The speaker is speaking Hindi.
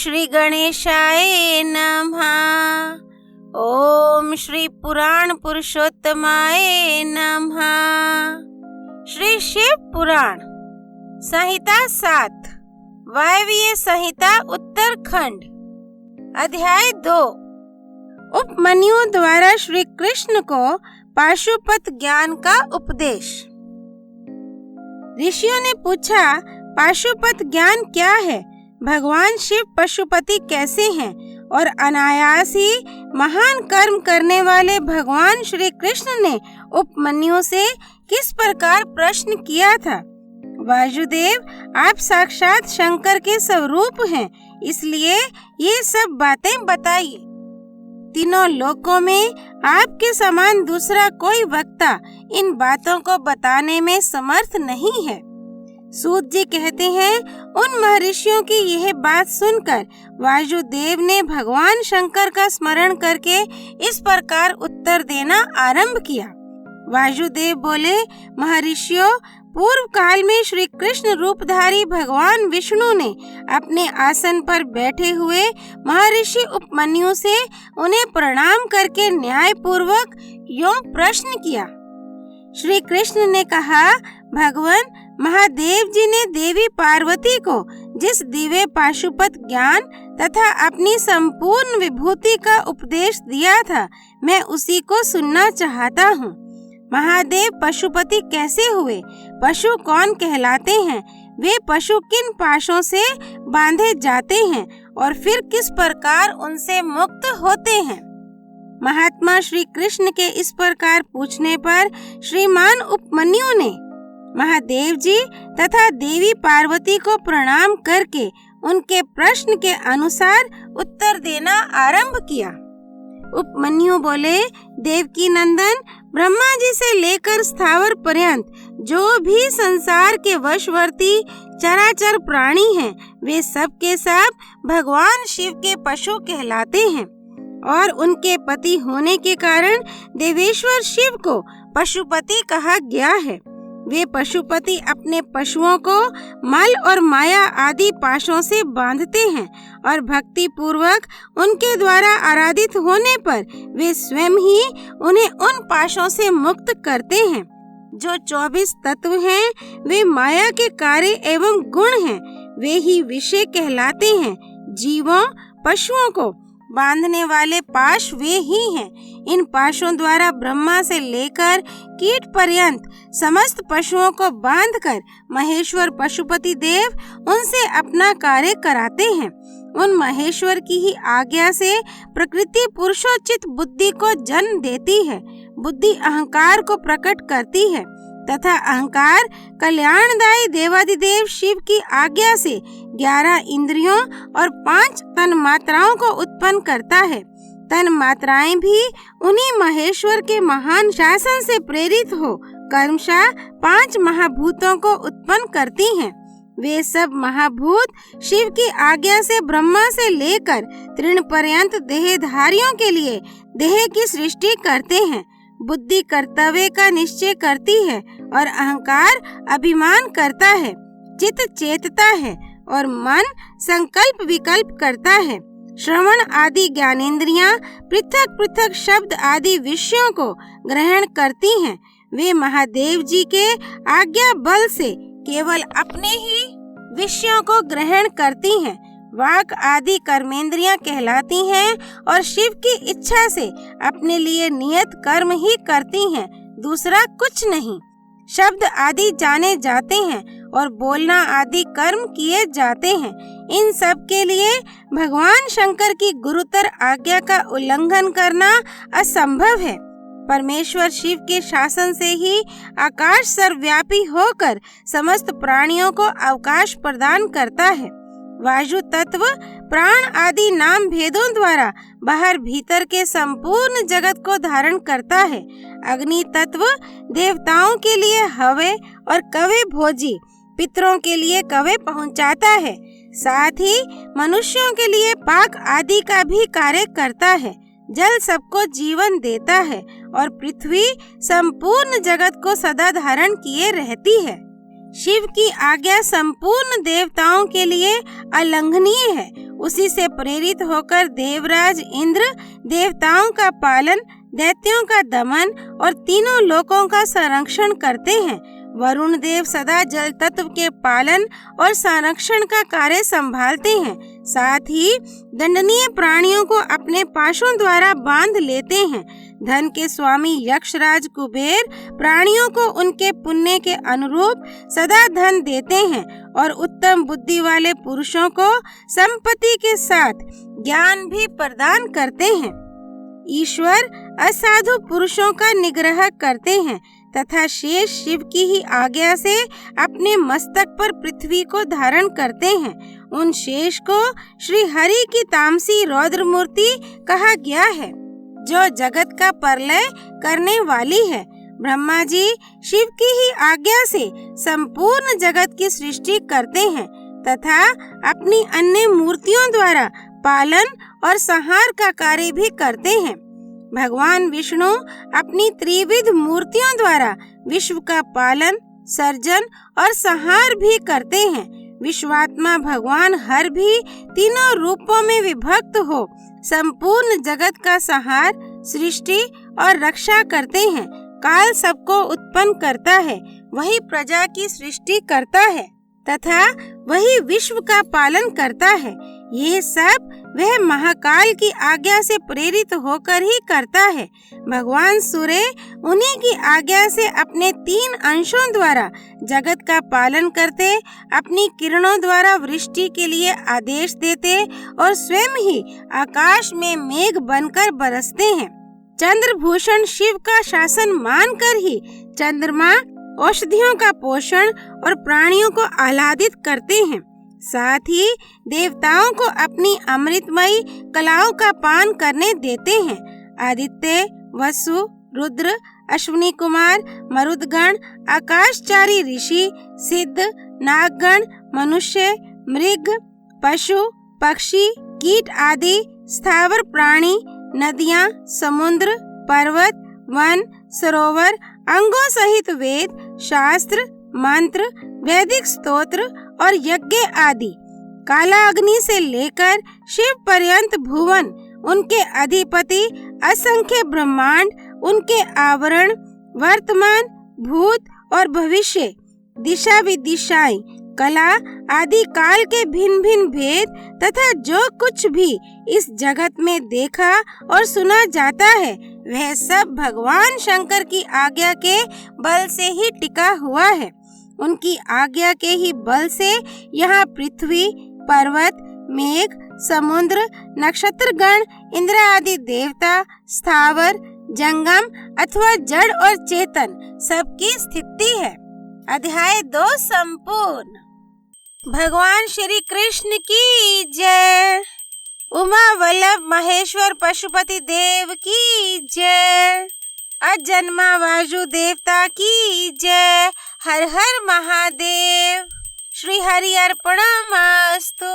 श्री गणेशाय नमः। ओम श्री पुराण पुरुषोत्तमाय नमः। श्री शिव पुराण संहिता 7 वायवीय संहिता उत्तरखंड अध्याय 2। उपमन्यु द्वारा श्री कृष्ण को पाशुपत ज्ञान का उपदेश। ऋषियों ने पूछा, पाशुपत ज्ञान क्या है? भगवान शिव पशुपति कैसे हैं? और अनायास ही महान कर्म करने वाले भगवान श्री कृष्ण ने उपमन्यु से किस प्रकार प्रश्न किया था? वासुदेव, आप साक्षात शंकर के स्वरूप हैं, इसलिए ये सब बातें बताइए। तीनों लोकों में आपके समान दूसरा कोई वक्ता इन बातों को बताने में समर्थ नहीं है। सूत जी कहते हैं, उन महर्षियों की यह बात सुनकर वासुदेव ने भगवान शंकर का स्मरण करके इस प्रकार उत्तर देना आरंभ किया। वासुदेव बोले, महर्षियों, पूर्व काल में श्री कृष्ण रूपधारी भगवान विष्णु ने अपने आसन पर बैठे हुए महर्षि उपमन्यु से उन्हें प्रणाम करके न्याय पूर्वक यों प्रश्न किया। श्री कृष्ण ने कहा, भगवान महादेव जी ने देवी पार्वती को जिस दिव्य पाशुपत ज्ञान तथा अपनी संपूर्ण विभूति का उपदेश दिया था, मैं उसी को सुनना चाहता हूँ। महादेव पशुपति कैसे हुए? पशु कौन कहलाते हैं? वे पशु किन पाशों से बांधे जाते हैं और फिर किस प्रकार उनसे मुक्त होते हैं? महात्मा श्री कृष्ण के इस प्रकार पूछने पर श्रीमान उपमन्यु ने महादेव जी तथा देवी पार्वती को प्रणाम करके उनके प्रश्न के अनुसार उत्तर देना आरंभ किया। उपमन्यु बोले, देवकी नंदन, ब्रह्मा जी से लेकर स्थावर पर्यंत जो भी संसार के वशवर्ती चराचर प्राणी हैं, वे सब के सब भगवान शिव के पशु कहलाते हैं और उनके पति होने के कारण देवेश्वर शिव को पशुपति कहा गया है। वे पशुपति अपने पशुओं को मल और माया आदि पाशों से बांधते हैं और भक्ति पूर्वक उनके द्वारा आराधित होने पर वे स्वयं ही उन्हें उन पाशों से मुक्त करते हैं। जो 24 तत्व हैं, वे माया के कार्य एवं गुण हैं, वे ही विषय कहलाते हैं। जीवों पशुओं को बांधने वाले पाश वे ही हैं। इन पाशों द्वारा ब्रह्मा से लेकर कीट पर्यंत समस्त पशुओं को बांधकर महेश्वर पशुपति देव उनसे अपना कार्य कराते हैं। उन महेश्वर की ही आज्ञा से प्रकृति पुरुषोचित बुद्धि को जन्म देती है। बुद्धि अहंकार को प्रकट करती है तथा अहंकार कल्याणदायी देवादिदेव शिव की आज्ञा से 11 इंद्रियों और 5 तन मात्राओं को उत्पन्न करता है। तन मात्राएं भी उन्हीं महेश्वर के महान शासन से प्रेरित हो कर्मशः 5 महाभूतों को उत्पन्न करती हैं। वे सब महाभूत शिव की आज्ञा से ब्रह्मा से लेकर तृण पर्यंत देहधारियों के लिए देह की सृष्टि करते हैं। बुद्धि कर्तव्य का निश्चय करती है और अहंकार अभिमान करता है। चित्त चेतता है और मन संकल्प विकल्प करता है। श्रवण आदि ज्ञानेंद्रियां पृथक पृथक शब्द आदि विषयों को ग्रहण करती हैं। वे महादेव जी के आज्ञा बल से केवल अपने ही विषयों को ग्रहण करती हैं। वाक आदि कर्मेंद्रियां कहलाती हैं और शिव की इच्छा से अपने लिए नियत कर्म ही करती हैं, दूसरा कुछ नहीं। शब्द आदि जाने जाते हैं और बोलना आदि कर्म किए जाते हैं। इन सब के लिए भगवान शंकर की गुरुतर आज्ञा का उल्लंघन करना असंभव है। परमेश्वर शिव के शासन से ही आकाश सर्वव्यापी होकर समस्त प्राणियों को अवकाश प्रदान करता है। वायु तत्व प्राण आदि नाम भेदों द्वारा बाहर भीतर के संपूर्ण जगत को धारण करता है। अग्नि तत्व देवताओं के लिए हवे और कवे भोजी, पितरों के लिए कवे पहुंचाता है। साथ ही मनुष्यों के लिए पाक आदि का भी कार्य करता है। जल सबको जीवन देता है और पृथ्वी संपूर्ण जगत को सदा धारण किए रहती है। शिव की आज्ञा संपूर्ण देवताओं के लिए अलंघनीय है। उसी से प्रेरित होकर देवराज इंद्र देवताओं का पालन, दैत्यों का दमन और तीनों लोकों का संरक्षण करते हैं। वरुण देव सदा जल तत्व के पालन और संरक्षण का कार्य संभालते हैं। साथ ही दंडनीय प्राणियों को अपने पाशों द्वारा बांध लेते हैं। धन के स्वामी यक्षराज कुबेर प्राणियों को उनके पुण्य के अनुरूप सदा धन देते हैं और उत्तम बुद्धि वाले पुरुषों को संपत्ति के साथ ज्ञान भी प्रदान करते हैं। ईश्वर असाधु पुरुषों का निग्रह करते हैं तथा शेष शिव की ही आज्ञा से अपने मस्तक पर पृथ्वी को धारण करते हैं। उन शेष को श्री हरि की तामसी रौद्र मूर्ति कहा गया है, जो जगत का प्रलय करने वाली है। ब्रह्मा जी शिव की ही आज्ञा से संपूर्ण जगत की सृष्टि करते हैं तथा अपनी अन्य मूर्तियों द्वारा पालन और संहार का कार्य भी करते हैं। भगवान विष्णु अपनी त्रिविध मूर्तियों द्वारा विश्व का पालन, सर्जन और संहार भी करते हैं। विश्वात्मा भगवान हर भी तीनों रूपों में विभक्त हो संपूर्ण जगत का संहार, सृष्टि और रक्षा करते हैं। काल सबको उत्पन्न करता है, वही प्रजा की सृष्टि करता है तथा वही विश्व का पालन करता है। ये सब वह महाकाल की आज्ञा से प्रेरित होकर ही करता है। भगवान सूर्य उन्हीं की आज्ञा से अपने 3 अंशों द्वारा जगत का पालन करते, अपनी किरणों द्वारा वृष्टि के लिए आदेश देते और स्वयं ही आकाश में मेघ बनकर बरसते हैं। चंद्रभूषण शिव का शासन मानकर ही चंद्रमा औषधियों का पोषण और प्राणियों को आह्लादित करते हैं। साथ ही देवताओं को अपनी अमृतमयी कलाओं का पान करने देते हैं। आदित्य, वसु, रुद्र, अश्विनी कुमार, मरुदगण, आकाशचारी ऋषि, सिद्ध, नागगण, मनुष्य, मृग, पशु, पक्षी, कीट आदि स्थावर प्राणी, नदियां, समुद्र, पर्वत, वन, सरोवर, अंगों सहित वेद, शास्त्र, मंत्र, वैदिक स्तोत्र और यज्ञ आदि, काला अग्नि से लेकर शिव पर्यंत भुवन, उनके अधिपति, असंख्य ब्रह्मांड, उनके आवरण, वर्तमान, भूत और भविष्य, दिशा विदिशाएं, कला आदि काल के भिन्न भिन्न भेद तथा जो कुछ भी इस जगत में देखा और सुना जाता है वह सब भगवान शंकर की आज्ञा के बल से ही टिका हुआ है। उनकी आज्ञा के ही बल से यहाँ पृथ्वी, पर्वत, मेघ, समुद्र, नक्षत्रगण, इंद्र आदि देवता, स्थावर, जंगम अथवा जड़ और चेतन सबकी स्थिति है। अध्याय 2 संपूर्ण। भगवान श्री कृष्ण की जय। उमा वल्लभ महेश्वर पशुपति देव की जय। अजन्मा वाजु देवता की जय। हर हर महादेव। श्री हरि अर्पणमस्तु।